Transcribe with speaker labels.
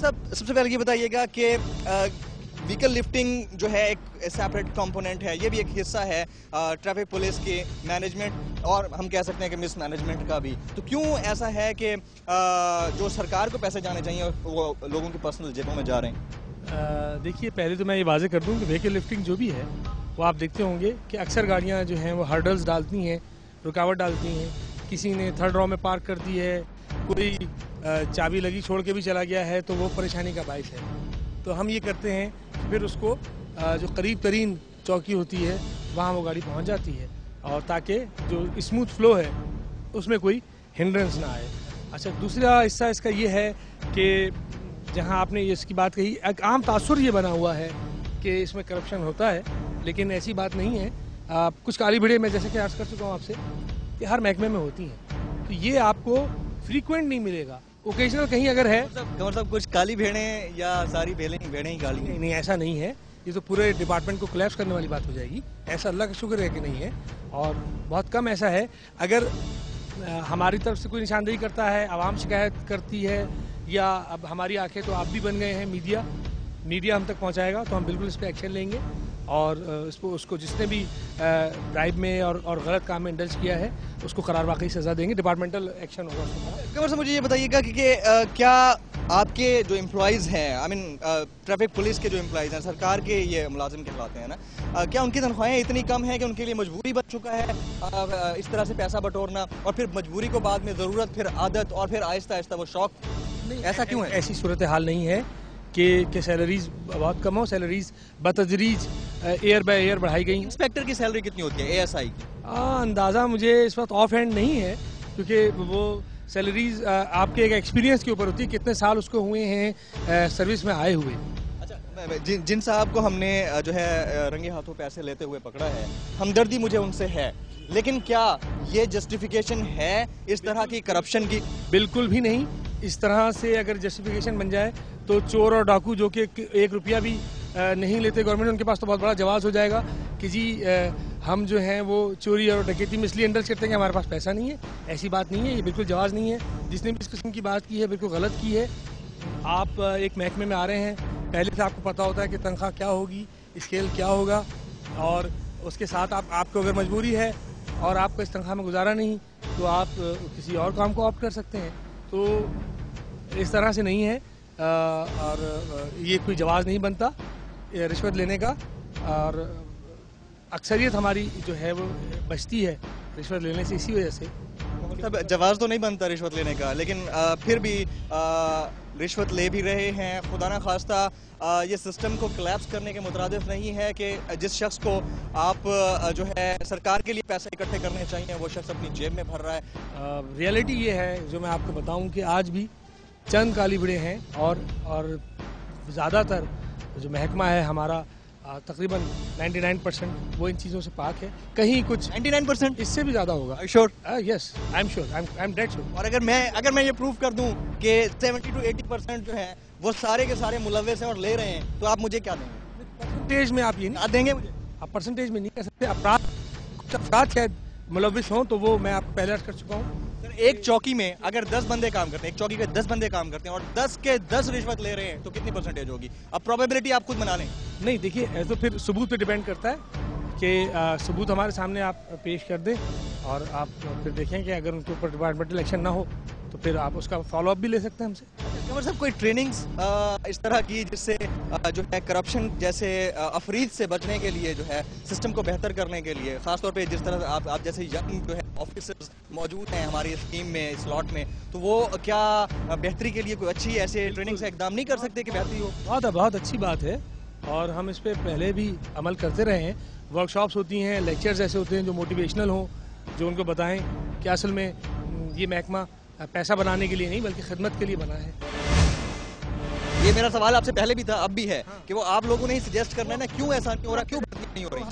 Speaker 1: साहब, सबसे पहले ये बताइएगा कि व्हीकल लिफ्टिंग जो है एक सेपरेट कंपोनेंट है, ये भी एक हिस्सा है ट्रैफिक पुलिस की मैनेजमेंट और हम कह सकते हैं कि मिस मैनेजमेंट का भी। तो क्यों ऐसा है कि जो सरकार को पैसे जाने चाहिए वो लोगों की पर्सनल जेबों में जा रहे हैं?
Speaker 2: देखिए, पहले तो मैं ये वाज़ेह कर दूं कि व्हीकल लिफ्टिंग जो भी है वो आप देखते होंगे कि अक्सर गाड़ियां जो हैं वो हर्डल्स डालती हैं, रुकावट डालती हैं। किसी ने थर्ड रो में पार्क कर दी है, कोई चाबी लगी छोड़ के भी चला गया है, तो वो परेशानी का बाइस है। तो हम ये करते हैं कि फिर उसको जो करीब तरीन चौकी होती है वहाँ वो गाड़ी पहुँच जाती है, और ताकि जो स्मूथ फ्लो है उसमें कोई हिंड्रेंस ना आए। अच्छा, दूसरा हिस्सा इसका ये है कि जहाँ आपने इसकी बात कही, एक आम तासुर ये बना हुआ है कि इसमें करप्शन होता है, लेकिन ऐसी बात नहीं है। कुछ काली भिड़े मैं जैसे कि अर्ज कर चुका हूँ आपसे कि हर महकमे में होती हैं, तो ये आपको फ्रीक्वेंट नहीं मिलेगा, ओकेजनल कहीं अगर है।
Speaker 1: मतलब कुछ काली भेड़ें या सारी भेड़ें ही काली?
Speaker 2: नहीं, ऐसा नहीं है। ये तो पूरे डिपार्टमेंट को कोलैप्स करने वाली बात हो जाएगी। ऐसा अल्लाह का शुक्र है कि नहीं है, और बहुत कम ऐसा है। अगर हमारी तरफ से कोई निशानदेही करता है, आवाम शिकायत करती है, या अब हमारी आंखें तो आप भी बन गए हैं, मीडिया हम तक पहुंचाएगा, तो हम बिल्कुल इस पर एक्शन लेंगे, और उसको जिसने भी ब्राइब में और गलत काम में इंडल्ज किया है उसको करार वाकई सज़ा देंगे, डिपार्टमेंटल एक्शन होगा उसको।
Speaker 1: कमर साहब, मुझे ये बताइएगा कि क्या आपके जो एम्प्लॉइज़ हैं, ट्रैफिक पुलिस के जो एम्प्लॉइज़ हैं, सरकार के ये मुलाजिम कहलाते हैं ना, क्या उनकी तनख्वाहें इतनी कम हैं कि उनके लिए मजबूरी बन चुका है इस तरह से पैसा बटोरना, और फिर मजबूरी को बाद में ज़रूरत, फिर आदत, और फिर आहिस्ता आहिस्ता वो शौक? नहीं, ऐसा क्यों है?
Speaker 2: ऐसी सूरत हाल नहीं है कि सैलरीज बहुत कम हो। सैलरीज बतदरीज एयर बाय एयर बढ़ाई गई।
Speaker 1: इंस्पेक्टर की सैलरी कितनी होती है ASI की?
Speaker 2: अंदाज़ा मुझे इस वक्त ऑफ हैंड नहीं है, क्योंकि वो सैलरीज आपके एक एक्सपीरियंस के ऊपर होती है, कितने साल उसको हुए हैं सर्विस में आए हुए।
Speaker 1: अच्छा, जिन साहब को हमने जो है रंगे हाथों पैसे लेते हुए पकड़ा है, हमदर्दी मुझे उनसे है, लेकिन क्या ये जस्टिफिकेशन है इस तरह की करप्शन की?
Speaker 2: बिल्कुल भी नहीं। इस तरह से अगर जस्टिफिकेशन बन जाए तो चोर और डाकू जो कि 1 रुपया भी नहीं लेते गवर्नमेंट, उनके पास तो बहुत बड़ा जवाब हो जाएगा कि जी हम जो हैं वो चोरी और डकैती में इसलिए इंडल्ज करते हैं कि हमारे पास पैसा नहीं है। ऐसी बात नहीं है, ये बिल्कुल जवाब नहीं है। जिसने भी इस किस्म की बात की है बिल्कुल गलत की है। आप एक महकमे में आ रहे हैं, पहले से आपको पता होता है कि तनख्वाह क्या होगी, स्केल क्या होगा, और उसके साथ आपको अगर मजबूरी है और आपको इस तनख्वाह में गुजारा नहीं, तो आप किसी और काम को ऑप्ट कर सकते हैं। तो इस तरह से नहीं है, और ये कोई जवाब नहीं बनता रिश्वत लेने का, और अक्सरियत हमारी जो है वो बचती है रिश्वत लेने से, इसी वजह से।
Speaker 1: मतलब जवाब तो नहीं बनता रिश्वत लेने का, लेकिन फिर भी रिश्वत ले भी रहे हैं। खुदा ना खास्ता ये सिस्टम को कोलैप्स करने के मुतरादिफ नहीं है कि जिस शख्स को आप जो है सरकार के लिए पैसे इकट्ठे करने चाहिए, वो शख्स अपनी जेब में भर रहा है।
Speaker 2: रियलिटी ये है जो मैं आपको बताऊं कि आज भी चंद काली भिड़े हैं, और ज़्यादातर जो महकमा है हमारा तकरीबन 99% वो इन चीज़ों से पाक है। कहीं कुछ
Speaker 1: 99%,
Speaker 2: इससे भी ज़्यादा होगा।
Speaker 1: Sure?
Speaker 2: Yes, I am sure, I am dead sure.
Speaker 1: और अगर मैं ये प्रूव कर दूं कि 70 to 80% जो है वो सारे के सारे मुलव्वस हैं और ले रहे हैं, तो आप मुझे क्या देंगे?
Speaker 2: परसेंटेज में आप ये नहीं
Speaker 1: देंगे मुझे?
Speaker 2: आप परसेंटेज में नहीं कह सकते। कुछ अफराद शायद मुलव्वस हों, तो वो मैं आपको पहले अर्ज कर चुका हूँ।
Speaker 1: एक चौकी में अगर 10 बंदे काम करते हैं, एक चौकी के 10 बंदे काम करते हैं और 10 के 10 रिश्वत ले रहे हैं, तो कितनी परसेंटेज होगी? अब प्रोबेबिलिटी आप खुद बना लें।
Speaker 2: नहीं, देखिए, ऐसा फिर सबूत पे डिपेंड करता है कि सबूत हमारे सामने आप पेश कर दें, और आप फिर देखें कि अगर उनके ऊपर डिपार्टमेंटल एक्शन ना हो तो फिर आप उसका फॉलोअप भी ले सकते हैं हमसे।
Speaker 1: कमर साहब, कोई ट्रेनिंग्स इस तरह की जिससे जो है करप्शन जैसे अफरीद से बचने के लिए, जो है सिस्टम को बेहतर करने के लिए, खासतौर पे जिस तरह आप जैसे यंग जो है ऑफिसर्स मौजूद हैं हमारी स्कीम में, स्लॉट में, तो वो क्या बेहतरी के लिए कोई अच्छी ऐसे ट्रेनिंग से इकदाम नहीं कर सकते कि बेहतरी हो?
Speaker 2: बहुत अच्छी बात है, और हम इस पर पहले भी अमल करते रहे हैं। वर्कशॉप्स होती हैं, लेक्चर्स ऐसे होते हैं जो मोटिवेशनल हों, जो उनको बताएं कि असल में ये महकमा पैसा बनाने के लिए नहीं बल्कि खिदमत के लिए बना है।
Speaker 1: ये मेरा सवाल आपसे पहले भी था, अब भी है, कि वो आप लोगों ने ही सजेस्ट करना है ना, क्यों ऐसा नहीं हो रहा, क्यों नहीं हो रही?